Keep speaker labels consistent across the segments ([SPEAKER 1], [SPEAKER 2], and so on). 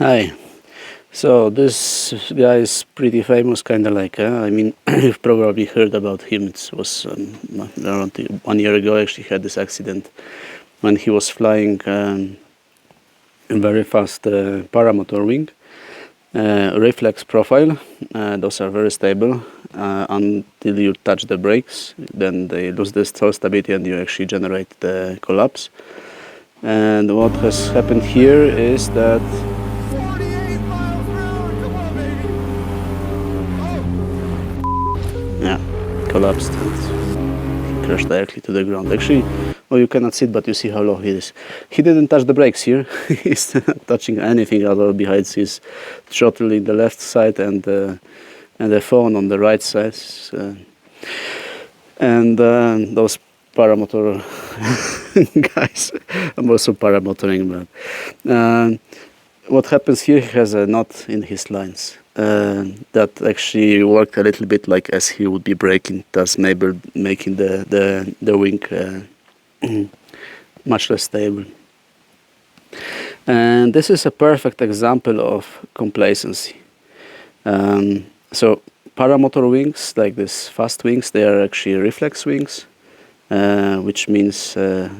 [SPEAKER 1] Hi. So this guy is pretty famous, kind of like, I mean, you've probably heard about him. It was around 1 year ago. Actually, had this accident when he was flying a very fast paramotor wing, reflex profile. Those are very stable until you touch the brakes. Then they lose the stability, and you actually generate the collapse. And what has happened here is that collapsed and crashed directly to the ground. Actually, well, you cannot see it, but you see how low he is. He didn't touch the brakes here. He's not touching anything at all behind his throttle in the left side and the phone on the right side. And those paramotor guys, I'm also paramotoring, but what happens here, he has a knot in his lines. That actually worked a little bit like as he would be braking, thus maybe making the wing much less stable. And this is a perfect example of complacency. So paramotor wings, like these fast wings, they are actually reflex wings, which means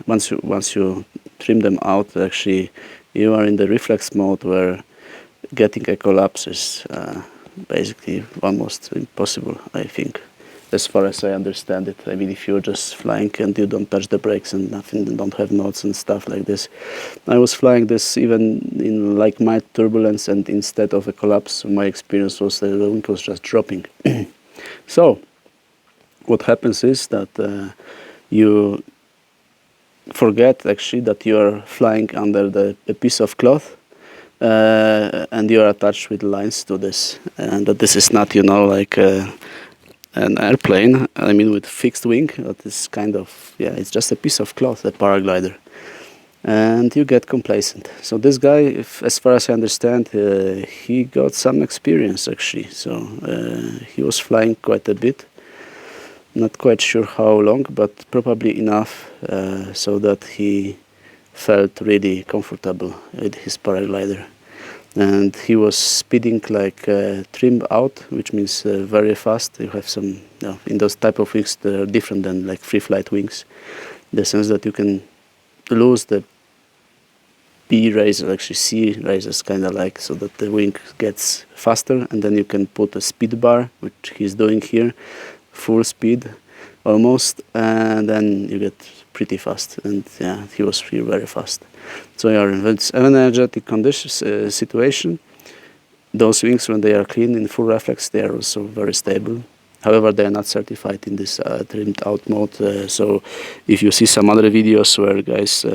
[SPEAKER 1] once you trim them out, actually you are in the reflex mode where getting a collapse is basically almost impossible, I think, as far as I understand it. I mean, if you're just flying and you don't touch the brakes and nothing, and don't have knots and stuff like this. I was flying this even in like mild turbulence, and instead of a collapse, my experience was the wing was just dropping. So, what happens is that you forget actually that you are flying under a piece of cloth. And you are attached with lines to this, and that this is not, like an airplane. I mean, with fixed wing. That is kind of, it's just a piece of cloth, a paraglider, and you get complacent. So this guy, as far as I understand, he got some experience actually. So he was flying quite a bit. Not quite sure how long, but probably enough so that he felt really comfortable with his paraglider. And he was speeding like trimmed out, which means very fast. You have some, in those type of wings, they're different than like free flight wings, in the sense that you can lose the B raises, actually C raises, kind of like, so that the wing gets faster, and then you can put a speed bar, which he's doing here, full speed almost, and then you get pretty fast. And he was here very fast. So it's an energetic condition situation. Those wings, when they are clean in full reflex, they are also very stable. However, they are not certified in this trimmed out mode. So if you see some other videos where guys,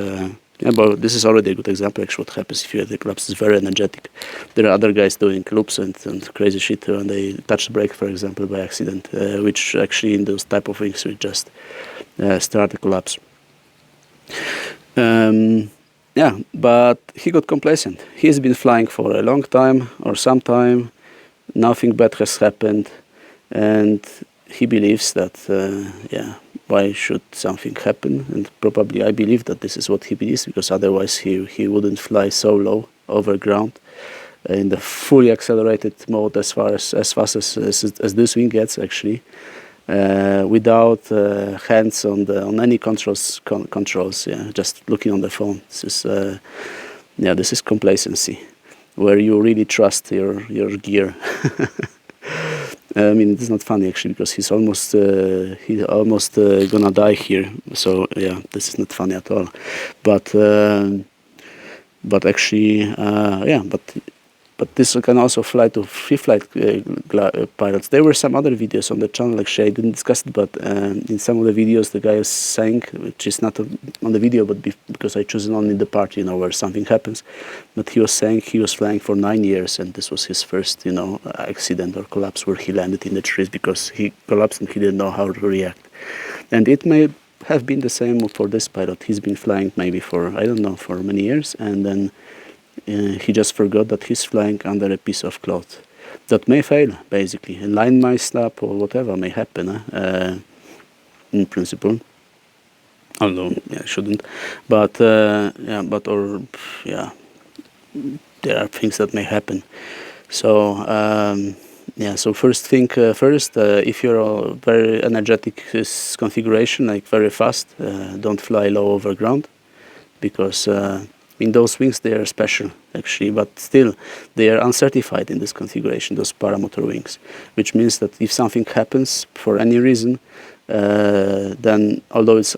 [SPEAKER 1] but this is already a good example actually what happens if you have the collapse. It's very energetic. There are other guys doing loops and crazy shit when they touch the brake, for example, by accident, which actually in those type of wings will just start the collapse. But he got complacent. He's been flying for a long time or some time. Nothing bad has happened, and he believes that why should something happen? And probably I believe that this is what he believes, because otherwise he wouldn't fly so low over ground in the fully accelerated mode as fast as this wing gets actually. Without hands on any controls, just looking on the phone. This is complacency, where you really trust your gear. I mean, it's not funny actually, because he's almost gonna die here. So this is not funny at all. But actually, but this can also fly to free flight pilots. There were some other videos on the channel, actually I didn't discuss it, but in some of the videos the guy is saying, which is not on the video, but because I choose only the part, where something happens, but he was saying he was flying for 9 years, and this was his first, accident or collapse where he landed in the trees because he collapsed and he didn't know how to react. And it may have been the same for this pilot. He's been flying maybe for, I don't know, for many years, and then he just forgot that he's flying under a piece of cloth that may fail, basically. A line might snap or whatever may happen, in principle. Although, it shouldn't. But, there are things that may happen. So so first thing first, if you're a very energetic configuration, like very fast, don't fly low over ground, because in those wings they are special actually, but still they are uncertified in this configuration, those paramotor wings, which means that if something happens for any reason, then although it's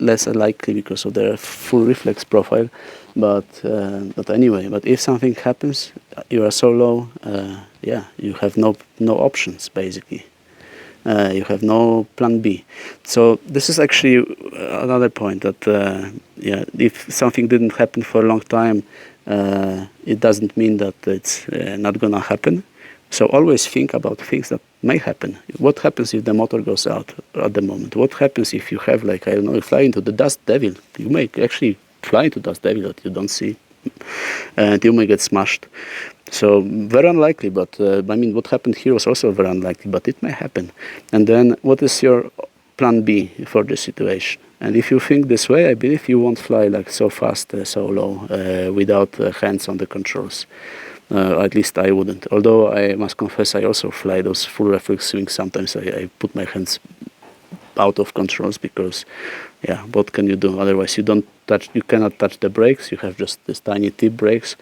[SPEAKER 1] less unlikely because of their full reflex profile, but anyway, but if something happens, you are so low, you have no options basically. You have no plan B. So this is actually another point, that if something didn't happen for a long time, it doesn't mean that it's not gonna happen. So always think about things that may happen. What happens if the motor goes out at the moment? What happens if you have, like, I don't know, you fly into the dust devil? You may actually fly into dust devil that you don't see, and you may get smashed. So very unlikely, but I mean, what happened here was also very unlikely, but it may happen. And then what is your plan B for this situation? And if you think this way, I believe you won't fly like so fast, so low, without hands on the controls. At least I wouldn't. Although I must confess, I also fly those full reflex swings. Sometimes I put my hands out of controls, because what can you do? Otherwise you cannot touch the brakes. You have just these tiny tip brakes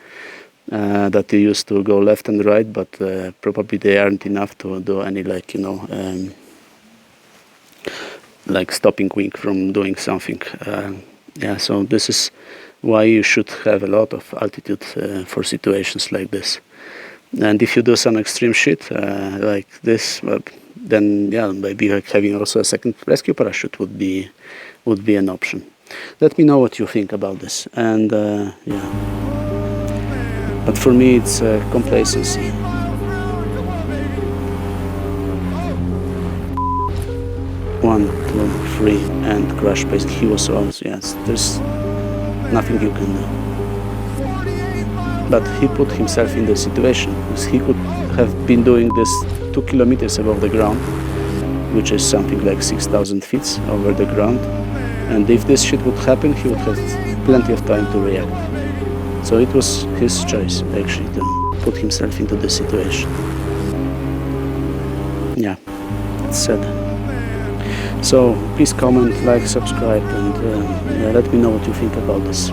[SPEAKER 1] that you use to go left and right, but probably they aren't enough to do any, like, like stopping wing from doing something. So this is why you should have a lot of altitude for situations like this. And if you do some extreme shit like this, then maybe like having also a second rescue parachute would be an option. Let me know what you think about this. And but for me it's complacency. 1, 2, 3, and crash basically. He was out. Yes, there's nothing you can do. But he put himself in the situation, because he could have been doing this 2 kilometers above the ground, which is something like 6,000 feet over the ground. And if this shit would happen, he would have plenty of time to react. So it was his choice, actually, to put himself into the situation. Yeah, it's sad. So please comment, like, subscribe, and let me know what you think about this.